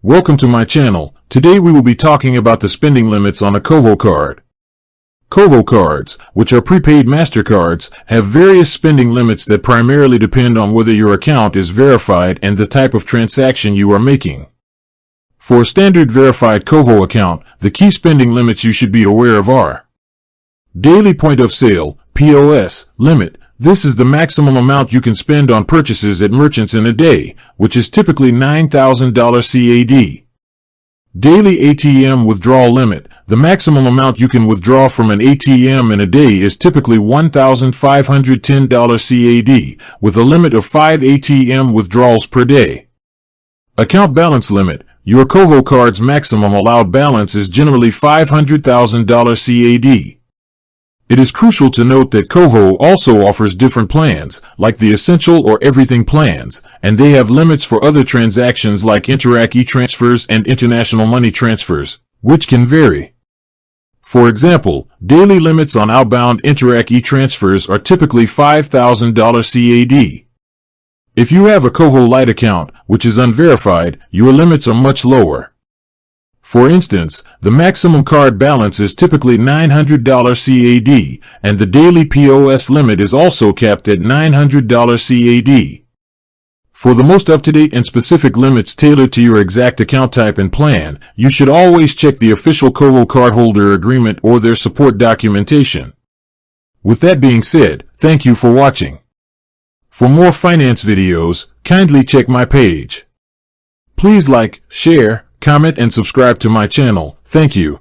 Welcome to my channel. Today we will be talking about the spending limits on a Koho card. Koho cards, which are prepaid MasterCards, have various spending limits that primarily depend on whether your account is verified and the type of transaction you are making. For a standard verified Koho account, the key spending limits you should be aware of are: Daily Point of Sale, POS, limit. This is the maximum amount you can spend on purchases at merchants in a day, which is typically $9,000 CAD. Daily ATM withdrawal limit. The maximum amount you can withdraw from an ATM in a day is typically $1,510 CAD, with a limit of 5 ATM withdrawals per day. Account balance limit. Your Koho card's maximum allowed balance is generally $500,000 CAD. It is crucial to note that Koho also offers different plans, like the Essential or Everything plans, and they have limits for other transactions like Interac e-transfers and international money transfers, which can vary. For example, daily limits on outbound Interac e-transfers are typically $5,000 CAD. If you have a Koho Lite account, which is unverified, your limits are much lower. For instance, the maximum card balance is typically $900 CAD, and the daily POS limit is also capped at $900 CAD. For the most up-to-date and specific limits tailored to your exact account type and plan, you should always check the official Koho cardholder agreement or their support documentation. With that being said, thank you for watching. For more finance videos, kindly check my page. Please like, share, comment and subscribe to my channel. Thank you.